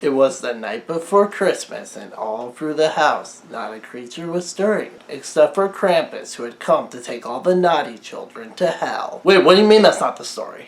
It was the night before Christmas, and all through the house, not a creature was stirring, except for Krampus, who had come to take all the naughty children to hell. Wait, what do you mean that's not the story?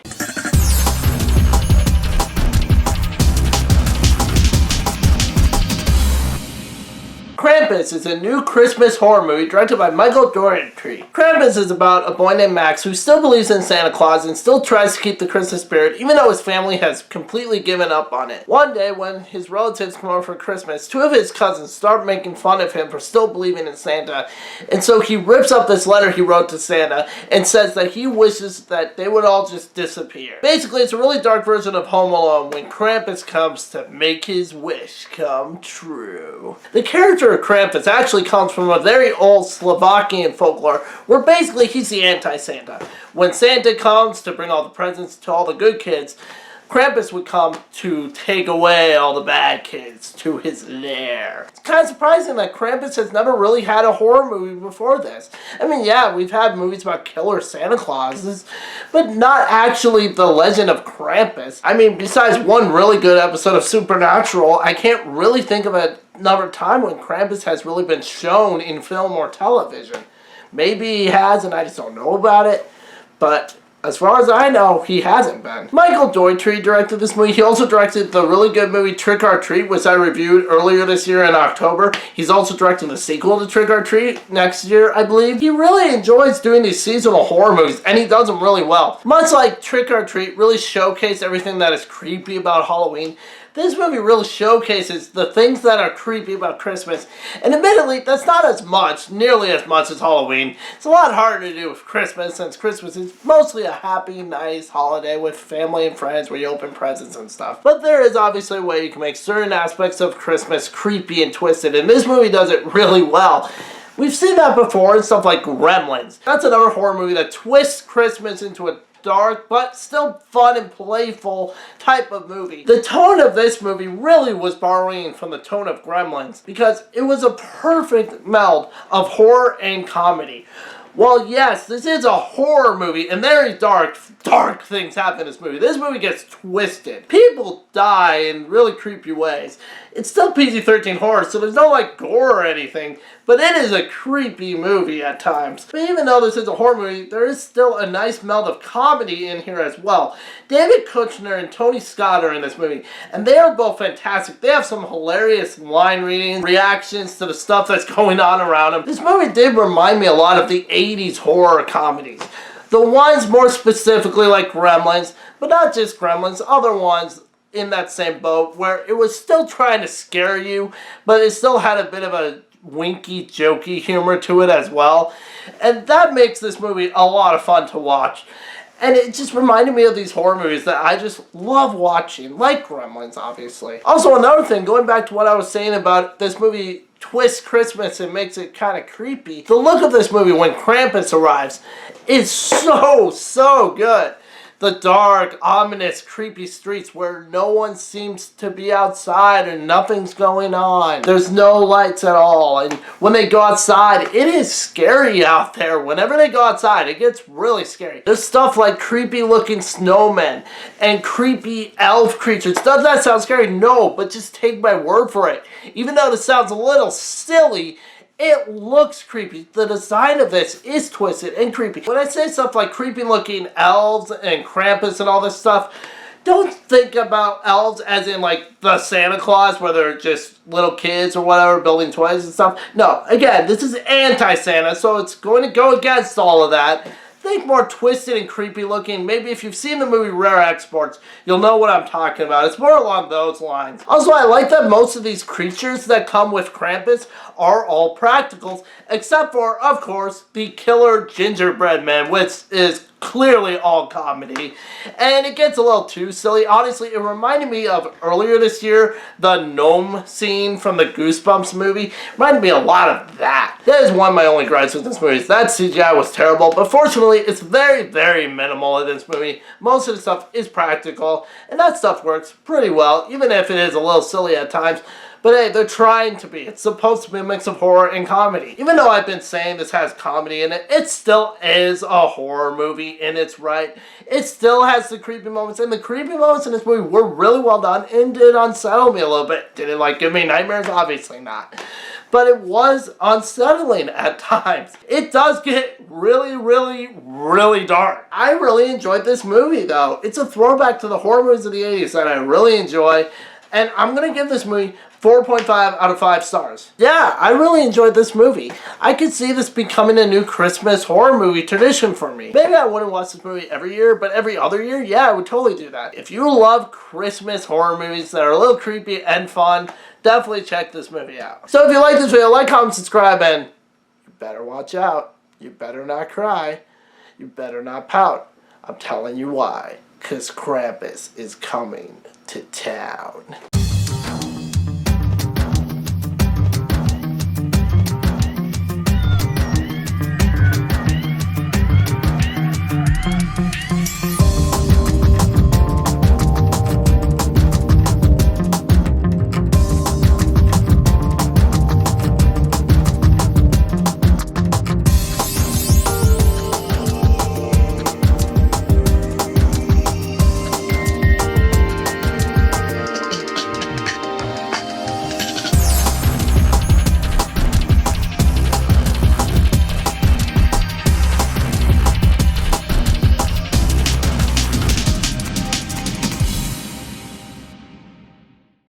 Krampus is a new Christmas horror movie directed by Michael Dougherty. Krampus is about a boy named Max who still believes in Santa Claus and still tries to keep the Christmas spirit even though his family has completely given up on it. One day when his relatives come over for Christmas, two of his cousins start making fun of him for still believing in Santa, and so he rips up this letter he wrote to Santa and says that he wishes that they would all just disappear. Basically, it's a really dark version of Home Alone when Krampus comes to make his wish come true. The character of Krampus actually comes from a very old Slovakian folklore where basically he's the anti-Santa. When Santa comes to bring all the presents to all the good kids, Krampus would come to take away all the bad kids to his lair. It's kind of surprising that Krampus has never really had a horror movie before this. I mean, yeah, we've had movies about killer Santa Clauses, but not actually the legend of Krampus. I mean, besides one really good episode of Supernatural, I can't really think of another time when Krampus has really been shown in film or television. Maybe he has and I just don't know about it, but as far as I know, he hasn't been. Michael Dougherty directed this movie. He also directed the really good movie Trick or Treat, which I reviewed earlier this year in October. He's also directing the sequel to Trick or Treat next year, I believe. He really enjoys doing these seasonal horror movies, and he does them really well. Much like Trick or Treat really showcased everything that is creepy about Halloween, this movie really showcases the things that are creepy about Christmas. And admittedly, that's not nearly as much as Halloween. It's a lot harder to do with Christmas, since Christmas is mostly a happy, nice holiday with family and friends where you open presents and stuff. But there is obviously a way you can make certain aspects of Christmas creepy and twisted, and this movie does it really well. We've seen that before in stuff like Gremlins. That's another horror movie that twists Christmas into a dark but still fun and playful type of movie. The tone of this movie really was borrowing from the tone of Gremlins because it was a perfect meld of horror and comedy. Well, yes, this is a horror movie, and very dark things happen in this movie. This movie gets twisted. People die in really creepy ways. It's still PG-13 horror, so there's no, gore or anything, but it is a creepy movie at times. But even though this is a horror movie, there is still a nice meld of comedy in here as well. David Kushner and Tony Scott are in this movie, and they are both fantastic. They have some hilarious line reading, reactions to the stuff that's going on around them. This movie did remind me a lot of the 80s horror comedies. The ones more specifically like Gremlins, but not just Gremlins, other ones in that same boat where it was still trying to scare you, but it still had a bit of a winky, jokey humor to it as well. And that makes this movie a lot of fun to watch. And it just reminded me of these horror movies that I just love watching, like Gremlins, obviously. Also, another thing, going back to what I was saying about this movie twists Christmas and makes it kind of creepy, the look of this movie when Krampus arrives is so good. The dark, ominous, creepy streets where no one seems to be outside and nothing's going on. There's no lights at all. And when they go outside, it is scary out there. Whenever they go outside, it gets really scary. There's stuff like creepy looking snowmen and creepy elf creatures. Does that sound scary? No, but just take my word for it. Even though this sounds a little silly, it looks creepy. The design of this is twisted and creepy. When I say stuff like creepy looking elves and Krampus and all this stuff, don't think about elves as in the Santa Claus where they're just little kids or whatever building toys and stuff. No, again, this is anti-Santa, so it's going to go against all of that. Think more twisted and creepy looking. Maybe if you've seen the movie Rare Exports, you'll know what I'm talking about. It's more along those lines. Also, I like that most of these creatures that come with Krampus are all practicals, except for, of course, the killer gingerbread man, which is clearly all comedy. And it gets a little too silly. Honestly, it reminded me of earlier this year, the gnome scene from the Goosebumps movie. It reminded me a lot of that. That is one of my only gripes with this movie. That CGI was terrible, but fortunately, it's very minimal in this movie. Most of the stuff is practical, and that stuff works pretty well, even if it is a little silly at times. But hey, they're trying to be. It's supposed to be a mix of horror and comedy. Even though I've been saying this has comedy in it, it still is a horror movie in its right. It still has the creepy moments, and the creepy moments in this movie were really well done and did unsettle me a little bit. Did it like give me nightmares? Obviously not. But it was unsettling at times. It does get really, really, really dark. I really enjoyed this movie though. It's a throwback to the horror movies of the 80s that I really enjoy. And I'm going to give this movie 4.5 out of 5 stars. Yeah, I really enjoyed this movie. I could see this becoming a new Christmas horror movie tradition for me. Maybe I wouldn't watch this movie every year, but every other year, yeah, I would totally do that. If you love Christmas horror movies that are a little creepy and fun, definitely check this movie out. So if you like this video, like, comment, subscribe, and you better watch out. You better not cry. You better not pout. I'm telling you why. Because Krampus is coming to town.